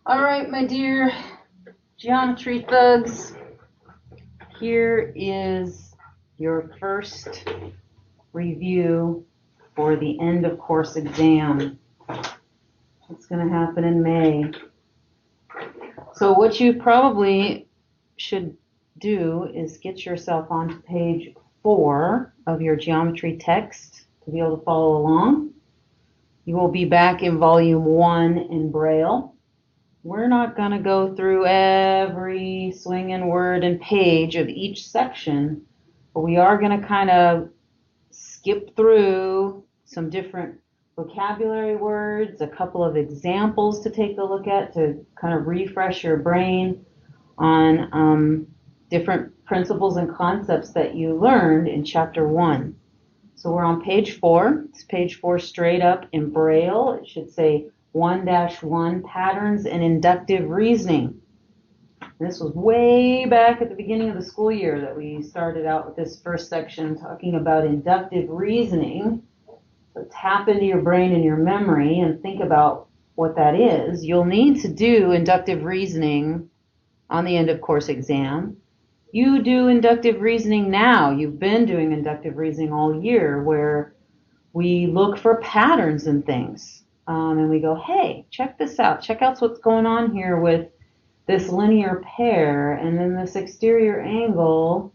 All right, my dear geometry thugs, here is your first review for the end of course exam. It's going to happen in May. So what you probably should do is get yourself onto page 4 of your geometry text to be able to follow along. You will be back in volume 1 in Braille. We're not going to go through every swinging word and page of each section, but we are going to kind of skip through some different vocabulary words, a couple of examples to take a look at to kind of refresh your brain on different principles and concepts that you learned in chapter 1. So we're on page 4. It's page 4 straight up in Braille. It should say 1-1 Patterns and Inductive Reasoning. This was way back at the beginning of the school year that we started out with this first section talking about inductive reasoning. So tap into your brain and your memory and think about what that is. You'll need to do inductive reasoning on the end of course exam. You do inductive reasoning now. You've been doing inductive reasoning all year where we look for patterns in things. And we go, hey, check this out. Check out what's going on here with this linear pair. And then this exterior angle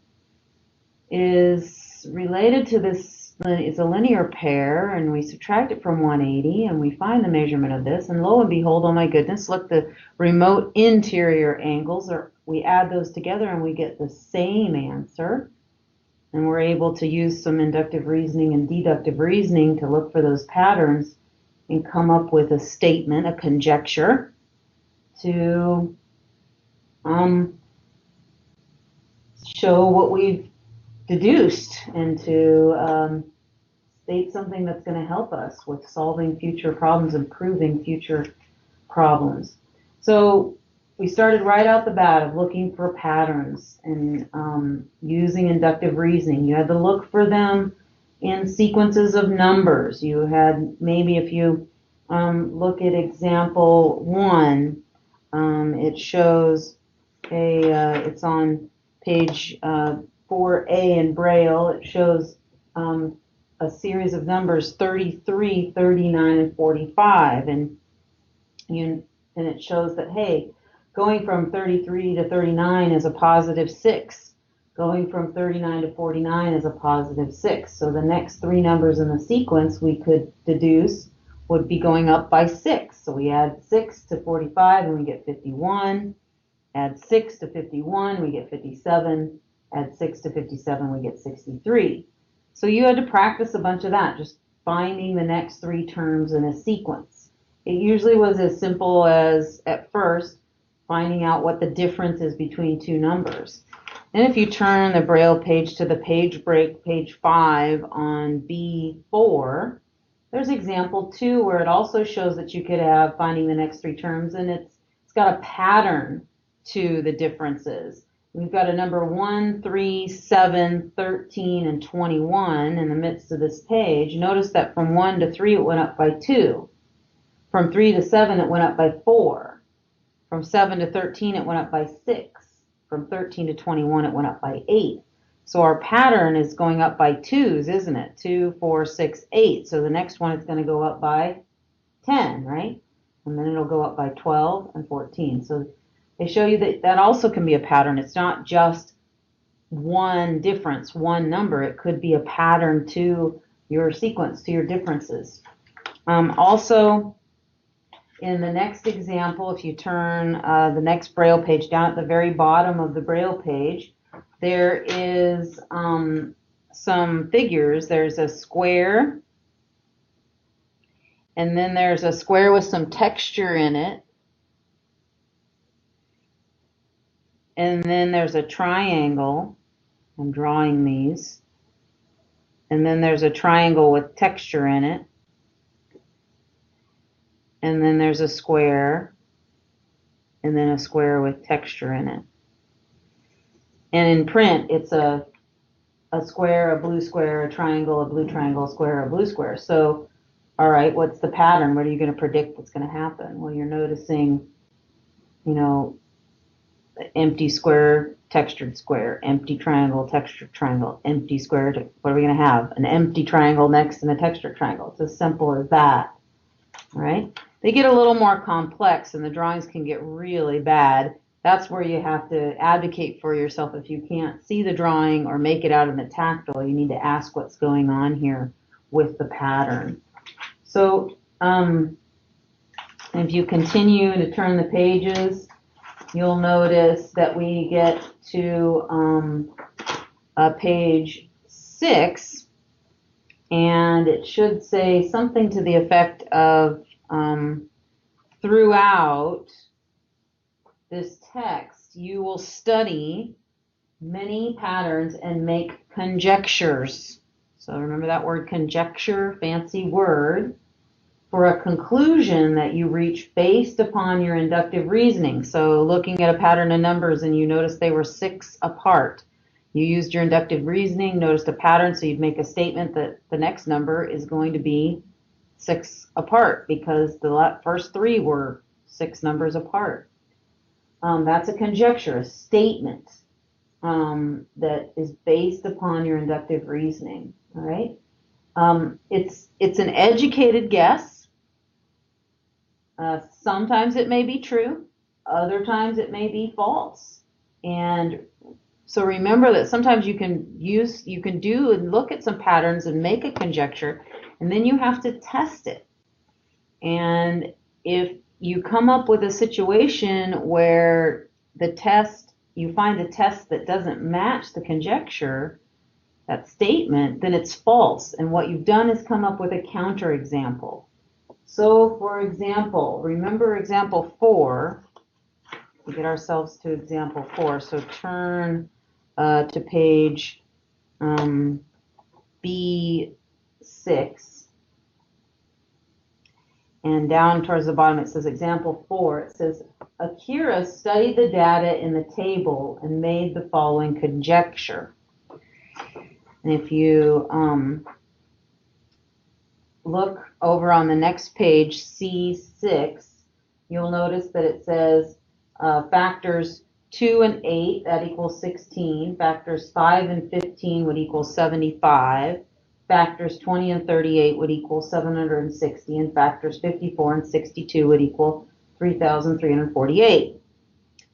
is related to this. It's a linear pair. And we subtract it from 180. And we find the measurement of this. And lo and behold, oh my goodness, look, the remote interior angles are. We add those together and we get the same answer. And we're able to use some inductive reasoning and deductive reasoning to look for those patterns and come up with a statement, a conjecture, to show what we've deduced and to state something that's going to help us with solving future problems, improving future problems. So we started right out the bat of looking for patterns and using inductive reasoning. You had to look for them in sequences of numbers. You had maybe if you look at example 1, it shows it's on page 4A in Braille. It shows a series of numbers 33, 39, and 45, and it shows that, hey, going from 33 to 39 is a positive 6. Going from 39 to 49 is a positive 6. So the next 3 numbers in the sequence we could deduce would be going up by 6. So we add 6 to 45 and we get 51. Add 6 to 51, we get 57. Add 6 to 57, we get 63. So you had to practice a bunch of that, just finding the next 3 terms in a sequence. It usually was as simple as, at first, finding out what the difference is between 2 numbers. And if you turn the Braille page to the page break, page 5 on B4, there's example 2 where it also shows that you could have finding the next 3 terms, and it's got a pattern to the differences. We've got a number 1, 3, 7, 13, and 21 in the midst of this page. Notice that from 1 to 3 it went up by 2. From 3 to 7 it went up by 4. From 7 to 13 it went up by 6. From 13 to 21 it went up by 8. So our pattern is going up by 2s, isn't it? 2, 4, 6, 8. So the next one is going to go up by 10, right? And then it'll go up by 12 and 14. So they show you that that also can be a pattern. It's not just one difference, one number. It could be a pattern to your sequence, to your differences. Also, in the next example, if you turn the next Braille page down at the very bottom of the Braille page, there is some figures. There's a square, and then there's a square with some texture in it. And then there's a triangle. I'm drawing these. And then there's a triangle with texture in it. And then there's a square. And then a square with texture in it. And in print, it's a square, a blue square, a triangle, a blue triangle, a square, a blue square. So, all right, what's the pattern? What are you going to predict what's going to happen? Well, you're noticing you know, empty square, textured square, empty triangle, textured triangle, empty square. What are we going to have? An empty triangle next and a textured triangle. It's as simple as that. All right. They get a little more complex and the drawings can get really bad. That's where you have to advocate for yourself. If you can't see the drawing or make it out in the tactile, you need to ask what's going on here with the pattern. So if you continue to turn the pages, you'll notice that we get to page 6, and it should say something to the effect of throughout this text, you will study many patterns and make conjectures. So remember that word conjecture, fancy word, for a conclusion that you reach based upon your inductive reasoning. So looking at a pattern of numbers and you notice they were 6 apart. You used your inductive reasoning, noticed a pattern, so you'd make a statement that the next number is going to be 6 apart because the first 3 were 6 numbers apart. That's a conjecture, a statement that is based upon your inductive reasoning. All right. It's an educated guess. Sometimes it may be true. Other times it may be false. And so remember that sometimes you can do and look at some patterns and make a conjecture, and then you have to test it. And if you come up with a situation where you find a test that doesn't match the conjecture, that statement, then it's false. And what you've done is come up with a counterexample. So for example, remember example 4. We get ourselves to example 4. So turn to page B6. And down towards the bottom it says example 4. It says, Akira studied the data in the table and made the following conjecture. And if you look over on the next page, C6, you'll notice that it says factors 2 and 8, that equals 16. Factors 5 and 15 would equal 75. Factors 20 and 38 would equal 760, and factors 54 and 62 would equal 3,348.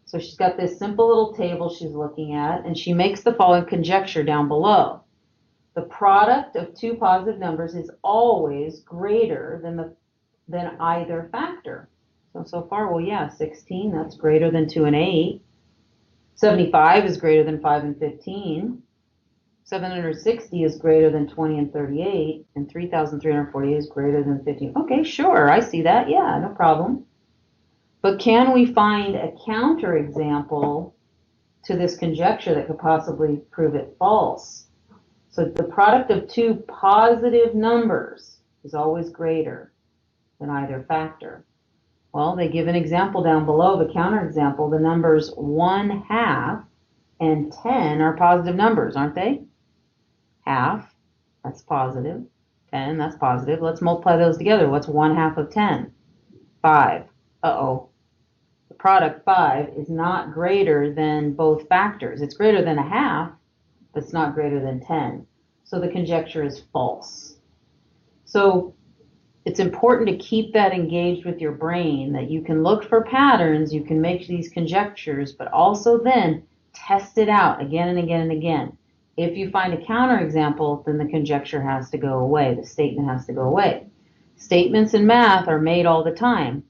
So she's got this simple little table she's looking at, and she makes the following conjecture down below. The product of 2 positive numbers is always greater than either factor. So far, well, yeah, 16, that's greater than 2 and 8. 75 is greater than 5 and 15. 760 is greater than 20 and 38, and 3,348 is greater than 15. Okay, sure, I see that. Yeah, no problem. But can we find a counterexample to this conjecture that could possibly prove it false? So the product of 2 positive numbers is always greater than either factor. Well, they give an example down below, the counterexample. The numbers 1/2 and 10 are positive numbers, aren't they? Half, that's positive. 10, that's positive. Let's multiply those together. What's 1/2 of 10? 5. Uh-oh. The product 5 is not greater than both factors. It's greater than 1/2, but it's not greater than 10. So the conjecture is false. So it's important to keep that engaged with your brain, that you can look for patterns, you can make these conjectures, but also then test it out again and again and again. If you find a counterexample, then the conjecture has to go away. The statement has to go away. Statements in math are made all the time.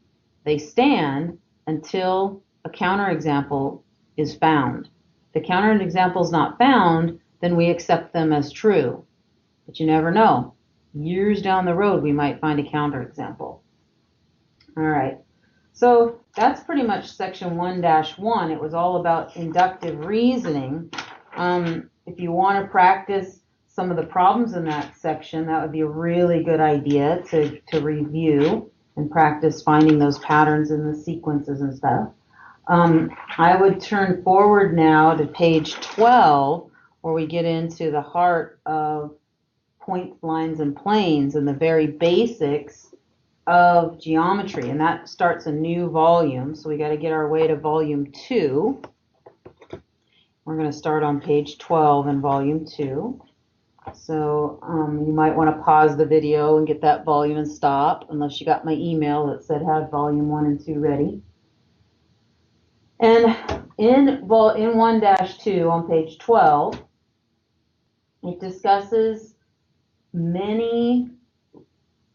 They stand until a counterexample is found. If the counterexample is not found, then we accept them as true. But you never know. Years down the road, we might find a counterexample. All right. So that's pretty much section 1-1. It was all about inductive reasoning. If you want to practice some of the problems in that section, that would be a really good idea to review and practice finding those patterns in the sequences and stuff. I would turn forward now to page 12, where we get into the heart of points, lines, and planes and the very basics of geometry, and that starts a new volume. So we got to get our way to volume 2. We're going to start on page 12 in volume 2. So you might want to pause the video and get that volume and stop, unless you got my email that said have volume 1 and 2 ready. And in 1-2 on page 12, it discusses many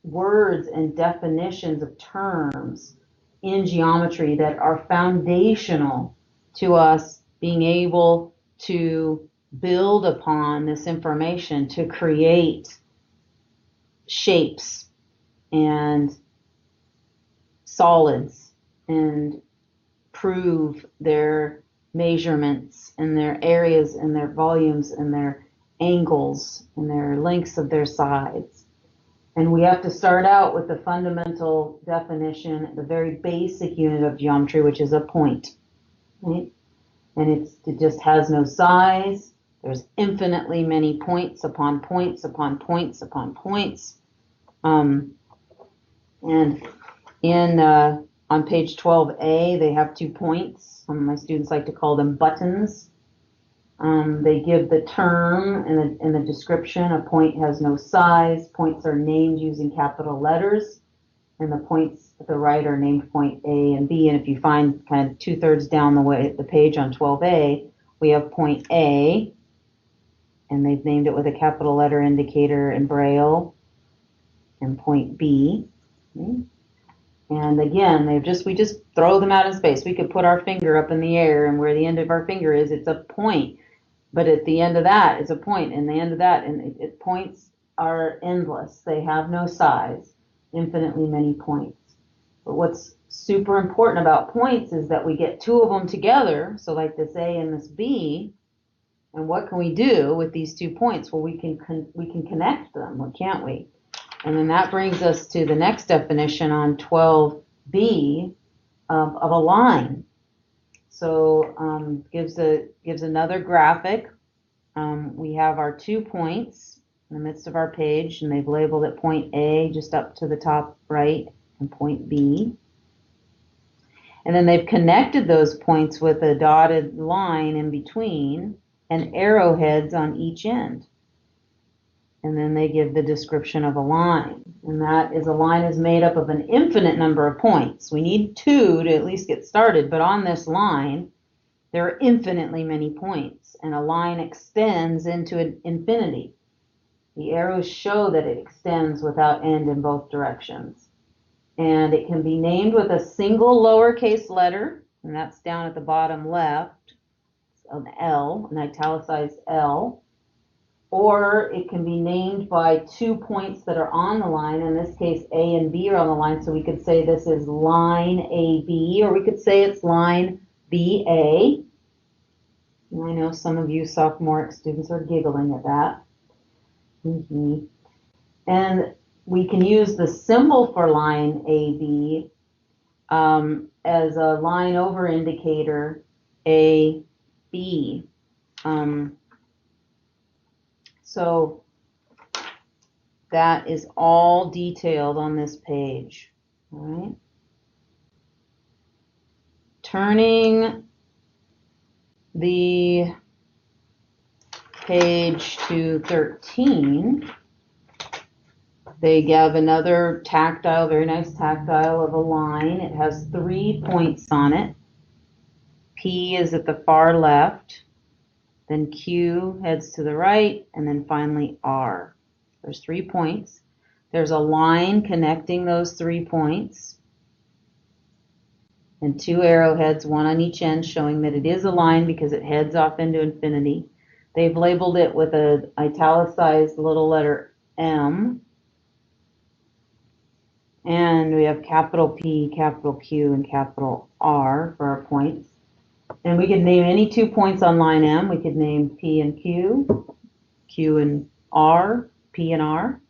words and definitions of terms in geometry that are foundational to us being able to build upon this information to create shapes and solids and prove their measurements and their areas and their volumes and their angles and their lengths of their sides. And we have to start out with the fundamental definition, the very basic unit of geometry, which is a point, right? And it just has no size. There's infinitely many points upon points upon points upon points. And on page 12A, they have 2 points. My students like to call them buttons. They give the term in the description. A point has no size. Points are named using capital letters, and the points at the right are named point A and B. And if you find kind of 2/3 down the page on 12A, we have point A, and they've named it with a capital letter indicator in Braille, and point B. Okay. And again, we just throw them out in space. We could put our finger up in the air, and where the end of our finger is, it's a point. But at the end of that is a point, and the end of that, and points are endless. They have no size, infinitely many points. But what's super important about points is that we get 2 of them together, so like this A and this B, and what can we do with these 2 points? Well, we can connect them, can't we? And then that brings us to the next definition on 12B of a line. So gives another graphic. We have our 2 points in the midst of our page, and they've labeled it point A just up to the top right and point B. And then they've connected those points with a dotted line in between and arrowheads on each end. And then they give the description of a line. And that is, a line is made up of an infinite number of points. We need 2 to at least get started, but on this line, there are infinitely many points, and a line extends into an infinity. The arrows show that it extends without end in both directions. And it can be named with a single lowercase letter, and that's down at the bottom left, an L, an italicized L. Or it can be named by 2 points that are on the line. In this case, A and B are on the line, so we could say this is line AB, or we could say it's line BA. And I know some of you sophomoric students are giggling at that. And we can use the symbol for line AB as a line over indicator, AB. So that is all detailed on this page. All right. Turning the page to 13, they give another tactile, very nice tactile of a line. It has 3 points on it. P is at the far left. Then Q heads to the right, and then finally R. There's 3 points. There's a line connecting those 3 points, and 2 arrowheads, 1 on each end, showing that it is a line because it heads off into infinity. They've labeled it with an italicized little letter M. And we have capital P, capital Q, and capital R for our points. And we could name any 2 points on line M. We could name P and Q, Q and R, P and R.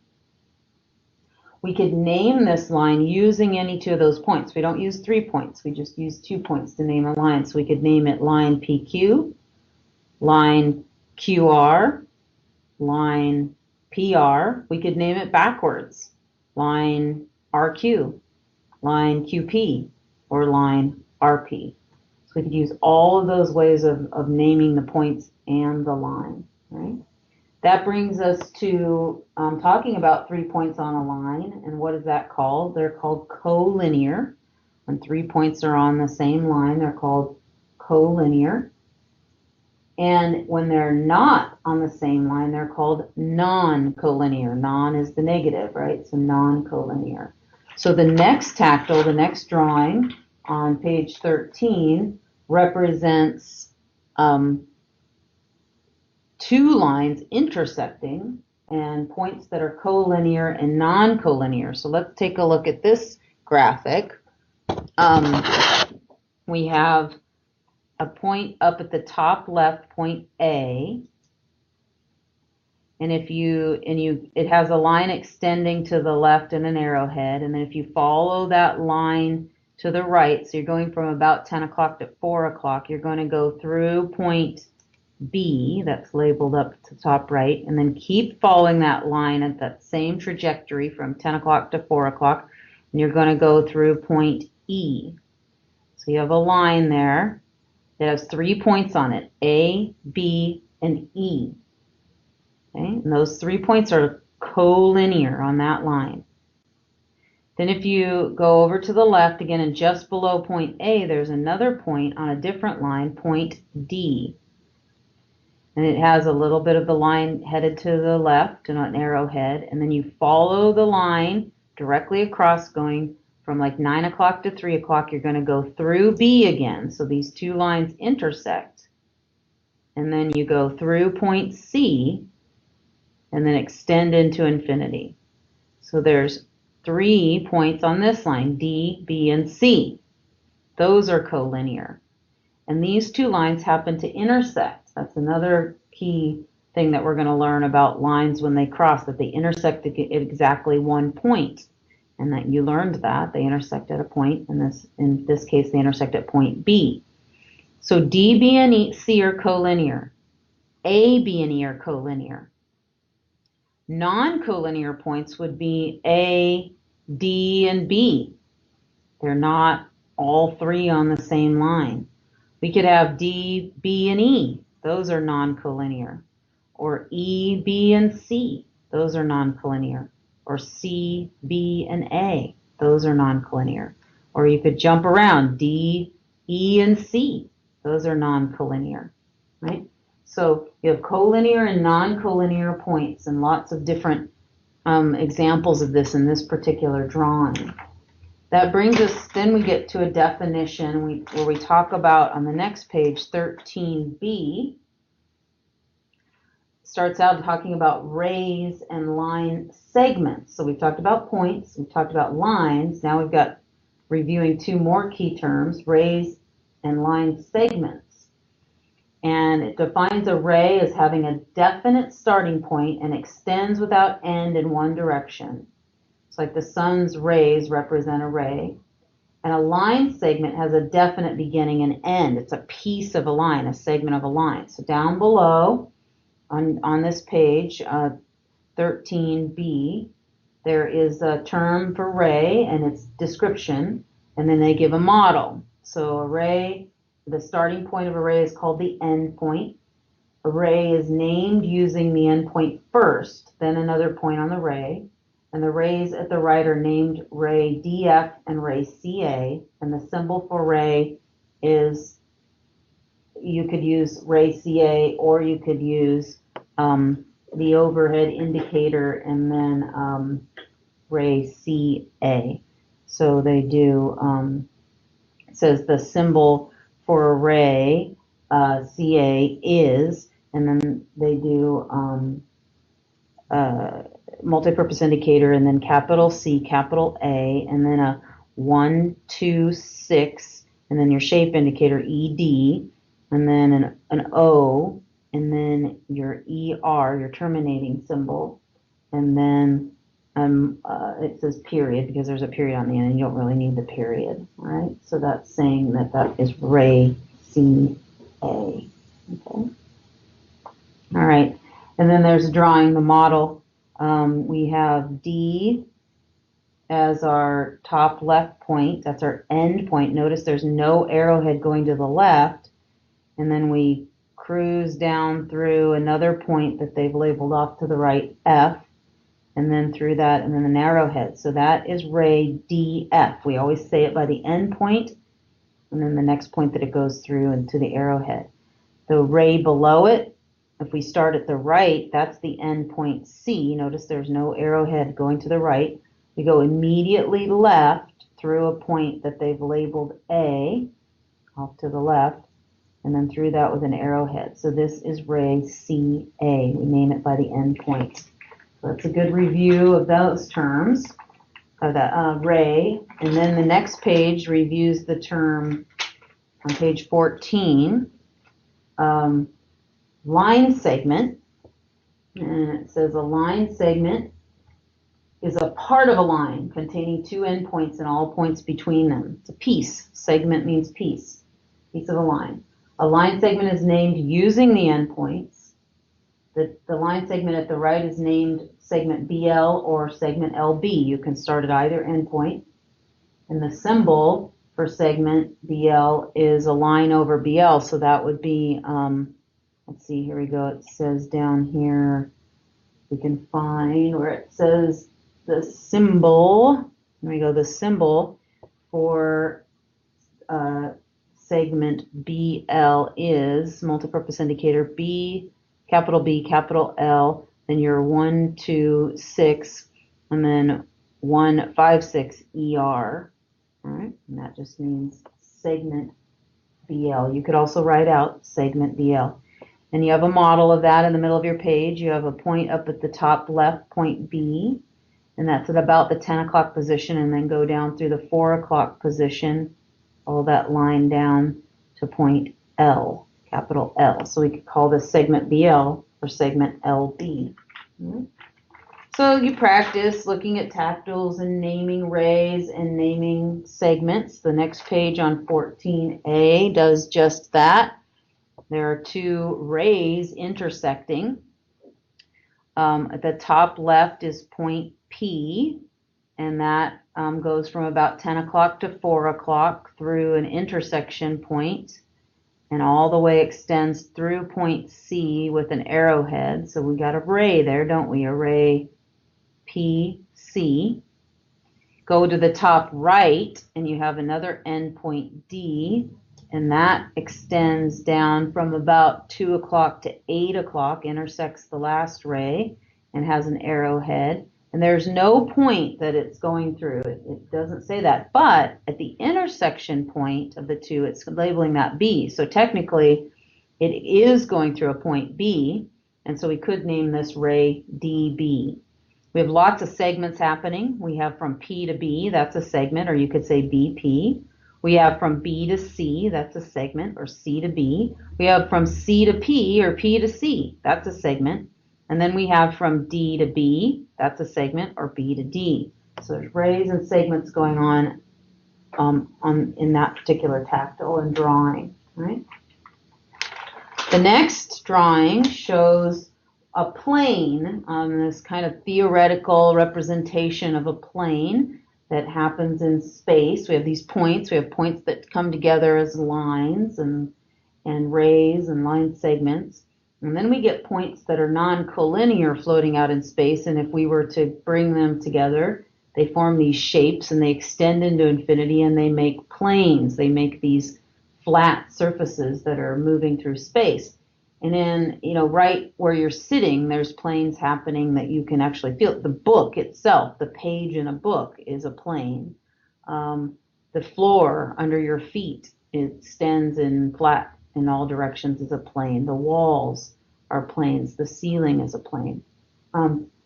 We could name this line using any 2 of those points. We don't use 3 points. We just use 2 points to name a line. So we could name it line PQ, line QR, line PR. We could name it backwards, line RQ, line QP, or line RP. So we could use all of those ways of naming the points and the line, right? That brings us to talking about 3 points on a line. And what is that called? They're called collinear. When 3 points are on the same line, they're called collinear. And when they're not on the same line, they're called non-collinear. Non is the negative, right? So non-collinear. So the next tactile, the next drawing on page 13 represents 2 lines intersecting and points that are collinear and non-collinear. So let's take a look at this graphic. We have a point up at the top left, point A, and it has a line extending to the left and an arrowhead, and then if you follow that line to the right, so you're going from about 10 o'clock to 4 o'clock, you're going to go through point B, that's labeled up to the top right, and then keep following that line at that same trajectory from 10 o'clock to 4 o'clock, and you're going to go through point E. So you have a line there that has 3 points on it, A, B, and E. Okay? And those 3 points are collinear on that line. Then if you go over to the left again and just below point A, there's another point on a different line, point D. And it has a little bit of the line headed to the left and an arrowhead, and then you follow the line directly across going from like 9 o'clock to 3 o'clock. You're going to go through B again. So these 2 lines intersect, and then you go through point C and then extend into infinity. So there's 3 points on this line, D, B, and C. Those are collinear. And these 2 lines happen to intersect. That's another key thing that we're going to learn about lines when they cross, that they intersect at exactly 1 point. And that you learned that they intersect at a point. In this case, they intersect at point B. So D, B, and C are collinear. A, B, and E are collinear. Non-collinear points would be A, D, and B. They're not all 3 on the same line. We could have D, B, and E. Those are non-collinear. Or E, B, and C. Those are non-collinear. Or C, B, and A. Those are non-collinear. Or you could jump around, D, E, and C. Those are non-collinear, right? So you have collinear and non-collinear points, and lots of different examples of this in this particular drawing. That brings us, then we get to a definition where we talk about, on the next page, 13b, starts out talking about rays and line segments. So we've talked about points, we've talked about lines, now we've got reviewing 2 more key terms, rays and line segments. And it defines a ray as having a definite starting point and extends without end in one direction. It's like the sun's rays represent a ray. And a line segment has a definite beginning and end. It's a piece of a line, a segment of a line. So down below on this page, 13b, there is a term for ray and its description, and then they give a model. So a ray, the starting point of a ray is called the end point. A ray is named using the end point first, then another point on the ray. And the rays at the right are named ray DF and ray CA. And the symbol for ray is, you could use ray CA, or you could use the overhead indicator and then ray CA. So they do, it says the symbol for a ray, CA, is, and then they do multipurpose indicator, and then capital C, capital A, and then a 1, 2, 6, and then your shape indicator, ED, and then an O, and then your ER, your terminating symbol, and then it says period because there's a period on the end and you don't really need the period, all right? So that's saying that that is ray CA, okay? All right, and then there's drawing the model. We have D, as our top left point. That's our end point. Notice there's no arrowhead going to the left. And then we cruise down through another point that they've labeled off to the right, F, and then through that, and then an arrowhead. So that is ray DF. We always say it by the end point, and then the next point that it goes through into the arrowhead. The ray below it, if we start at the right, that's the end point C. Notice there's no arrowhead going to the right. We go immediately left through a point that they've labeled A, off to the left, and then through that with an arrowhead. So this is ray CA. We name it by the end point. So that's a good review of those terms, of that ray. And then the next page reviews the term on page 14, line segment. And it says a line segment is a part of a line containing two endpoints and all points between them. It's a piece. Segment means piece. Piece of a line. A line segment is named using the endpoints. The line segment at the right is named segment BL or segment LB. You can start at either endpoint. And the symbol for segment BL is a line over BL. So that would be, let's see, here we go. It says down here, we can find where it says the symbol. Here we go. The symbol for segment BL is multipurpose indicator B, capital L, then your 1, 2, 6, and then 1, 5, 6 ER. All right, and that just means segment BL. You could also write out segment BL. And you have a model of that in the middle of your page. You have a point up at the top left, point B, and that's at about the 10 o'clock position, and then go down through the 4 o'clock position, all that line down to point L, capital L. So we could call this segment BL or segment LB. So you practice looking at tactiles and naming rays and naming segments. The next page on 14A does just that. There are two rays intersecting. At the top left is point P, and that goes from about 10 o'clock to 4 o'clock through an intersection point, and all the way extends through point C with an arrowhead. So we got a ray there, don't we? A ray PC. Go to the top right, and you have another endpoint D, and that extends down from about 2 o'clock to 8 o'clock, intersects the last ray, and has an arrowhead. And there's no point that it's going through. It doesn't say that. But at the intersection point of the two, it's labeling that B. So technically, it is going through a point B. And so we could name this ray DB. We have lots of segments happening. We have from P to B, that's a segment, or you could say BP. We have from B to C, that's a segment, or C to B. We have from C to P, or P to C, that's a segment. And then we have from D to B, that's a segment, or B to D. So there's rays and segments going on in that particular tactile and drawing. Right? The next drawing shows a plane, this kind of theoretical representation of a plane that happens in space. We have these points. We have points that come together as lines and rays and line segments. And then we get points that are non-collinear floating out in space, and if we were to bring them together, they form these shapes and they extend into infinity and they make planes. They make these flat surfaces that are moving through space. And then, right where you're sitting, there's planes happening that you can actually feel. The book itself, the page in a book, is a plane. The floor under your feet, it extends in flat in all directions, is a plane. The walls are planes. The ceiling is a plane.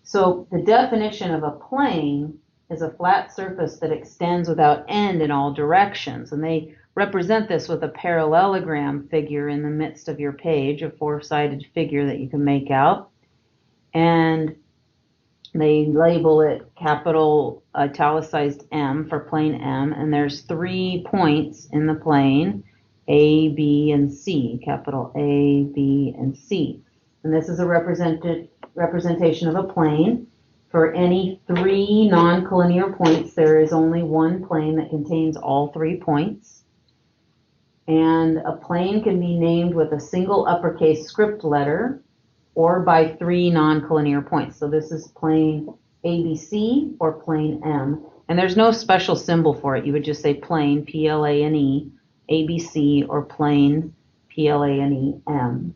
So the definition of a plane is a flat surface that extends without end in all directions. And they represent this with a parallelogram figure in the midst of your page, a four-sided figure that you can make out. And they label it capital italicized M for plane M. And there's 3 points in the plane, A, B, and C, capital A, B, and C. And this is a representation of a plane. For any three non-collinear points, there is only one plane that contains all 3 points. And a plane can be named with a single uppercase script letter or by 3 non-collinear points. So this is plane ABC or plane M. And there's no special symbol for it. You would just say plane, P-L-A-N-E, ABC, or plane, P-L-A-N-E, M.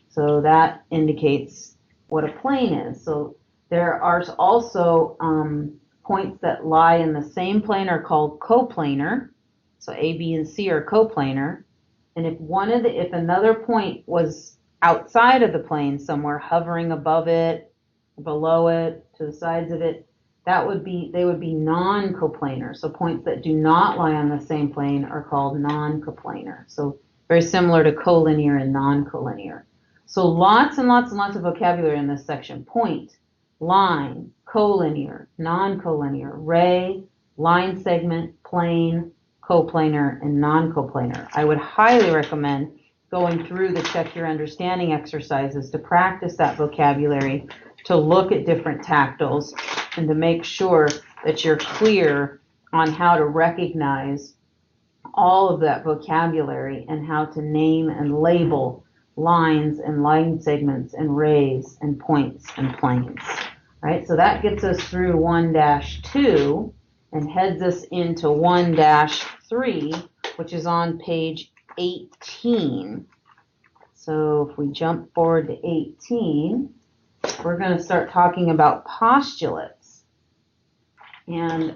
So that indicates what a plane is. So there are also points that lie in the same plane are called coplanar. So A, B, and C are coplanar. And if another point was outside of the plane somewhere, hovering above it, below it, to the sides of it, they would be non-coplanar. So points that do not lie on the same plane are called non-coplanar. So very similar to collinear and non-collinear. So lots and lots and lots of vocabulary in this section. Point, line, collinear, non-collinear, ray, line segment, plane, coplanar, and non-coplanar. I would highly recommend going through the check your understanding exercises to practice that vocabulary, to look at different tactiles, and to make sure that you're clear on how to recognize all of that vocabulary and how to name and label lines and line segments and rays and points and planes. Right? So that gets us through 1-2 and heads us into 1-3, which is on page 18. So if we jump forward to 18, we're going to start talking about postulates. And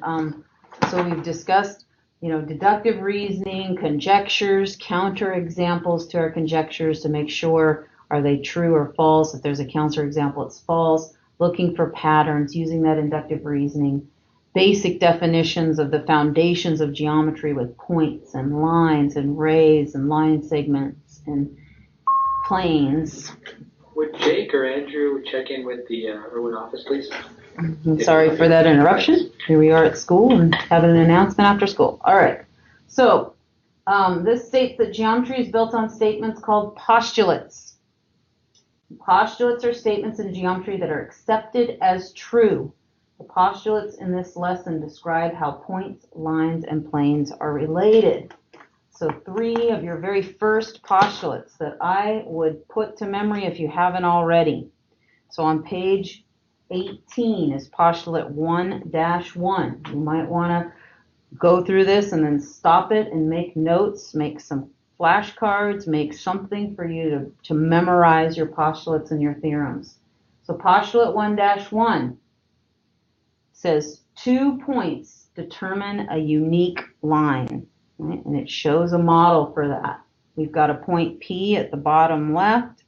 so we've discussed, deductive reasoning, conjectures, counterexamples to our conjectures to make sure, are they true or false? If there's a counterexample, it's false. Looking for patterns, using that inductive reasoning. Basic definitions of the foundations of geometry with points and lines and rays and line segments and planes. Would Jake or Andrew check in with the Irwin office, please? Sorry for that interruption. Here we are at school and having an announcement after school. All right. So this states that geometry is built on statements called postulates. Postulates are statements in geometry that are accepted as true. The postulates in this lesson describe how points, lines, and planes are related. So 3 of your very first postulates that I would put to memory if you haven't already. So on page 18 is postulate 1-1. You might want to go through this and then stop it and make notes, make some flashcards, make something for you to memorize your postulates and your theorems. So postulate 1-1 says 2 points determine a unique line. Right? And it shows a model for that. We've got a point P at the bottom left,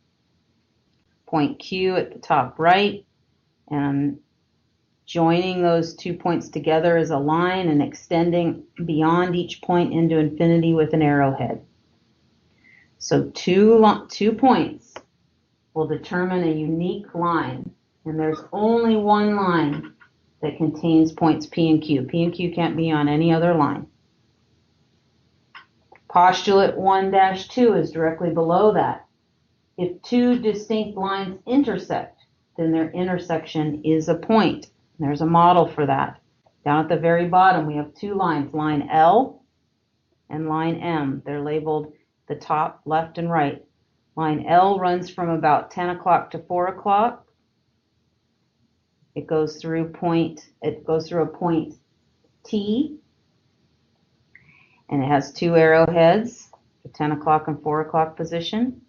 point Q at the top right, and joining those 2 points together is a line and extending beyond each point into infinity with an arrowhead. So two points will determine a unique line, and there's only one line that contains points P and Q. P and Q can't be on any other line. Postulate 1-2 is directly below that. If 2 distinct lines intersect, then their intersection is a point. There's a model for that. Down at the very bottom, we have 2 lines, line L and line M. They're labeled the top, left, and right. Line L runs from about 10 o'clock to 4 o'clock. It goes through a point T, and it has 2 arrowheads, the 10 o'clock and 4 o'clock position.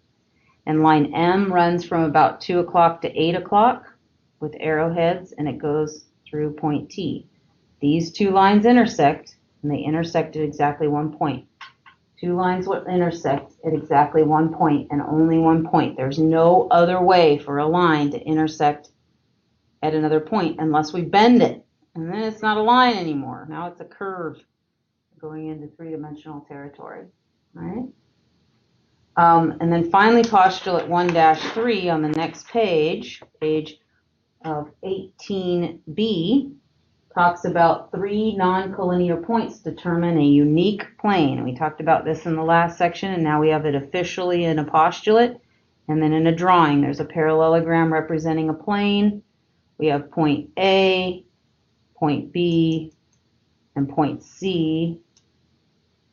And line M runs from about 2 o'clock to 8 o'clock with arrowheads, and it goes through point T. These 2 lines intersect, and they intersect at exactly 1 point. 2 lines will intersect at exactly 1 point, and only 1 point. There's no other way for a line to intersect at another point unless we bend it. And then it's not a line anymore. Now it's a curve going into 3-dimensional territory. Right? And then finally, postulate 1-3 on the next page, page of 18b, talks about 3 non-collinear points determine a unique plane. We talked about this in the last section, and now we have it officially in a postulate. And then in a drawing, there's a parallelogram representing a plane we have point A, point B, and point C,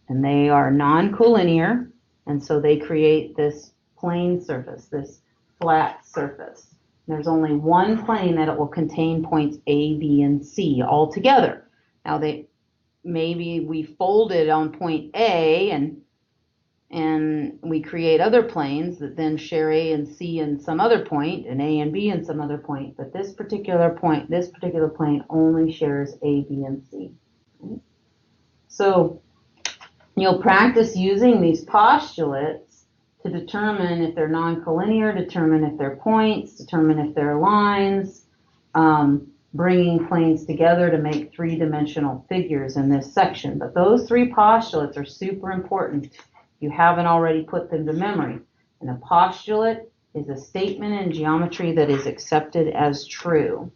and they are non-collinear, and so they create this plane surface, this flat surface. There's only one plane that it will contain points A, B, and C all together. Now maybe we folded on point A and we create other planes that then share A and C in some other point and A and B in some other point, but this particular plane only shares A, B, and C. Okay? So you'll practice using these postulates to determine if they're non-collinear, determine if they're points, determine if they're lines, bringing planes together to make three-dimensional figures in this section. But those three postulates are super important if you haven't already put them to memory. And a postulate is a statement in geometry that is accepted as true.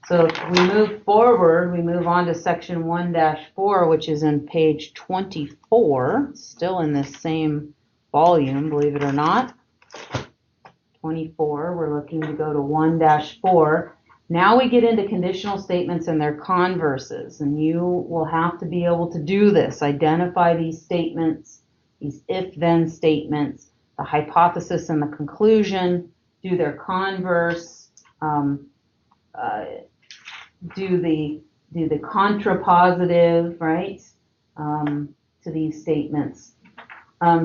So if we move forward, we move on to section 1-4, which is in page 24, still in this same volume, believe it or not. 24, we're looking to go to 1-4. Now we get into conditional statements and their converses, and you will have to be able to do this. Identify these statements, these if-then statements, the hypothesis and the conclusion, do their converse, do the contrapositive, right, to these statements.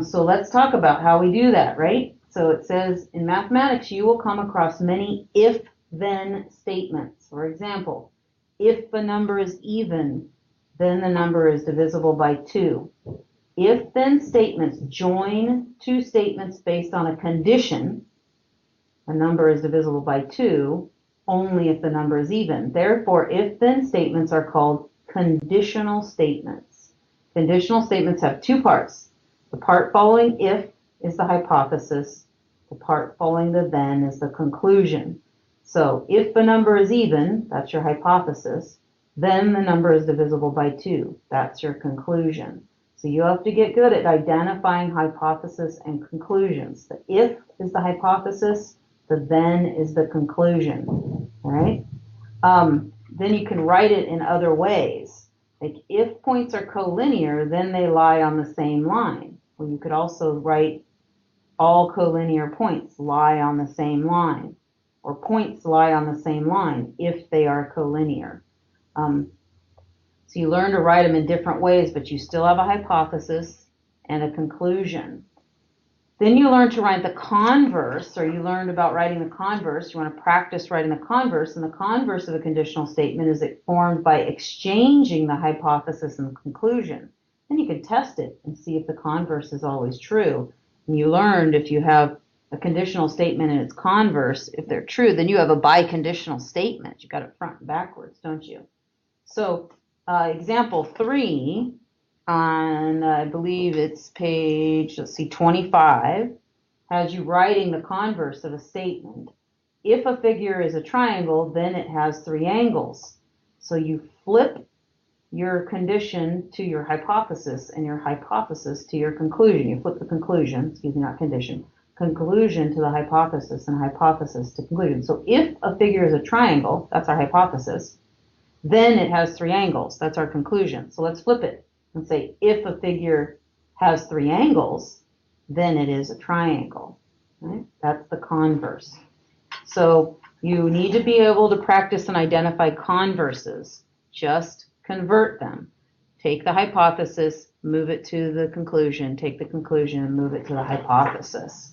So let's talk about how we do that, right? So it says in mathematics you will come across many if-then statements. For example, if a number is even, then the number is divisible by 2. If-then statements join two statements based on a condition, a number is divisible by 2, only if the number is even. Therefore, if-then statements are called conditional statements. Conditional statements have two parts. The part following if is the hypothesis. The part following the then is the conclusion. So if a number is even, that's your hypothesis, then the number is divisible by 2. That's your conclusion. So you have to get good at identifying hypothesis and conclusions. The if is the hypothesis, the then is the conclusion. All right? Then you can write it in other ways. Like if points are collinear, then they lie on the same line. Well, you could also write all collinear points lie on the same line, or points lie on the same line if they are collinear. So you learn to write them in different ways, but you still have a hypothesis and a conclusion. Then you learn to write the converse, or you learned about writing the converse. You want to practice writing the converse, and the converse of a conditional statement is formed by exchanging the hypothesis and conclusion. Then you can test it and see if the converse is always true. And you learned if you have a conditional statement and its converse, if they're true, then you have a biconditional statement. You got it front and backwards, don't you? So example 3, on I believe it's page, 25, has you writing the converse of a statement. If a figure is a triangle, then it has 3 angles. So you flip your condition to your hypothesis and your hypothesis to your conclusion. You flip the conclusion, not condition, conclusion to the hypothesis and hypothesis to conclusion. So if a figure is a triangle, that's our hypothesis, then it has 3 angles. That's our conclusion. So let's flip it and say if a figure has 3 angles, then it is a triangle. Right? That's the converse. So you need to be able to practice and identify converses. Just convert them. Take the hypothesis, move it to the conclusion. Take the conclusion and move it to the hypothesis.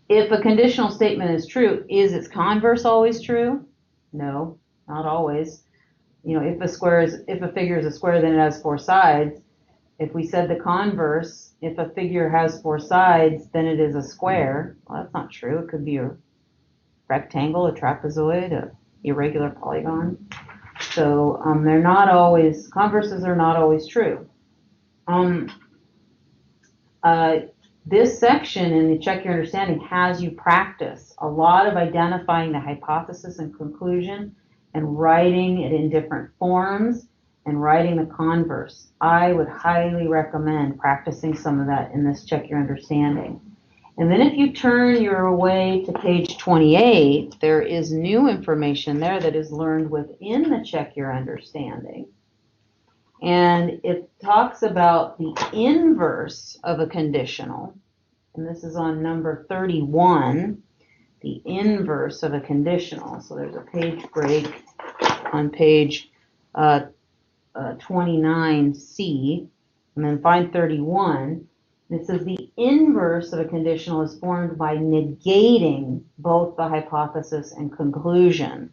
If a conditional statement is true, is its converse always true? No, not always. If a figure is a square, then it has 4 sides. If we said the converse, if a figure has 4 sides, then it is a square. Well, that's not true. It could be a rectangle, a trapezoid, a irregular polygon. So converses are not always true. This section in the Check Your Understanding has you practice a lot of identifying the hypothesis and conclusion and writing it in different forms and writing the converse. I would highly recommend practicing some of that in this Check Your Understanding. And then if you turn your way to page 28, there is new information there that is learned within the Check Your Understanding. And it talks about the inverse of a conditional. And this is on number 31, the inverse of a conditional. So there's a page break on page 29C, and then find 31. It says the inverse of a conditional is formed by negating both the hypothesis and conclusion.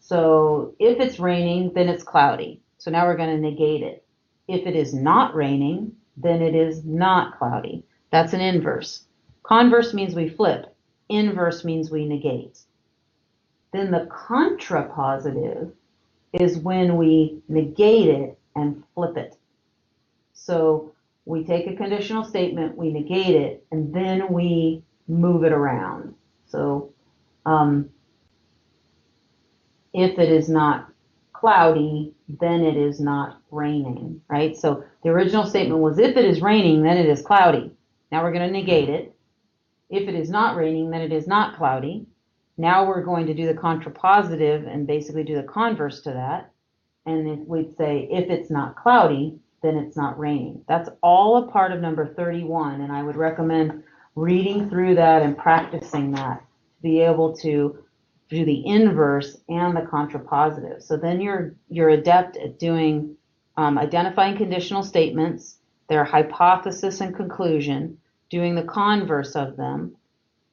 So if it's raining, then it's cloudy. So now we're going to negate it. If it is not raining, then it is not cloudy. That's an inverse. Converse means we flip. Inverse means we negate. Then the contrapositive is when we negate it and flip it. So we take a conditional statement, we negate it, and then we move it around. So if it is not cloudy, then it is not raining, right? So the original statement was if it is raining, then it is cloudy. Now we're going to negate it. If it is not raining, then it is not cloudy. Now we're going to do the contrapositive and basically do the converse to that. And if we'd say if it's not cloudy, then it's not raining. That's all a part of number 31, and I would recommend reading through that and practicing that to be able to do the inverse and the contrapositive. So then you're adept at doing identifying conditional statements, their hypothesis and conclusion, doing the converse of them,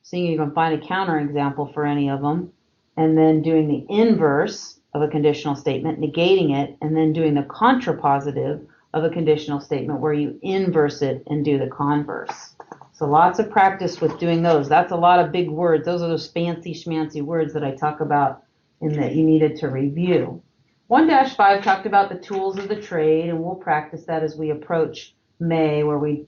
seeing if you can find a counterexample for any of them, and then doing the inverse of a conditional statement, negating it, and then doing the contrapositive of a conditional statement where you inverse it and do the converse. So lots of practice with doing those. That's a lot of big words. Those are those fancy schmancy words that I talk about in that you needed to review. 1-5 talked about the tools of the trade, and we'll practice that as we approach May, where we,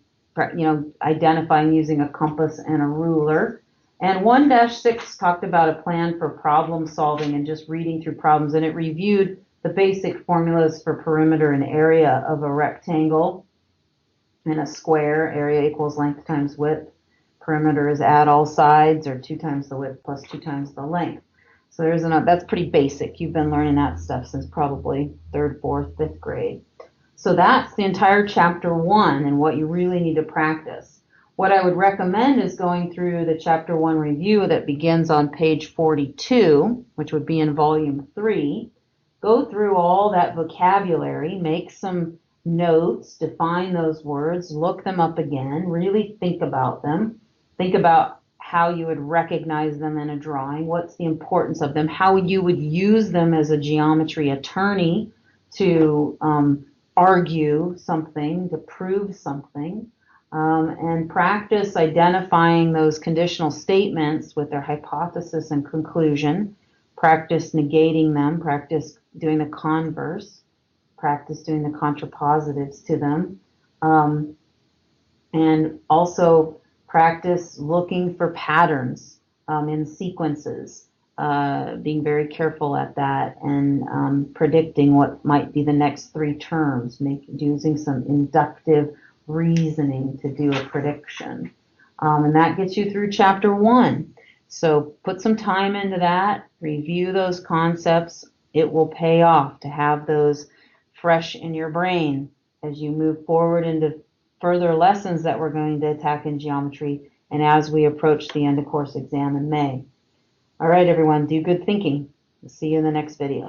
identifying using a compass and a ruler. And 1-6 talked about a plan for problem solving and just reading through problems, and it reviewed the basic formulas for perimeter and area of a rectangle and a square. Area equals length times width. Perimeter is add all sides, or 2 times the width plus 2 times the length. So that's pretty basic. You've been learning that stuff since probably 3rd, 4th, 5th grade. So that's the entire chapter 1 and what you really need to practice. What I would recommend is going through the chapter 1 review that begins on page 42, which would be in volume 3. Go through all that vocabulary, make some notes, define those words, look them up again, really think about them. Think about how you would recognize them in a drawing, what's the importance of them, how you would use them as a geometry attorney to argue something, to prove something, and practice identifying those conditional statements with their hypothesis and conclusion. Practice negating them, practice doing the converse, practice doing the contrapositives to them, and also practice looking for patterns in sequences, being very careful at that, and predicting what might be the next 3 terms, using some inductive reasoning to do a prediction. And that gets you through chapter 1. So put some time into that, review those concepts. It will pay off to have those fresh in your brain as you move forward into further lessons that we're going to attack in geometry and as we approach the end of course exam in May. All right, everyone, do good thinking. See you in the next video.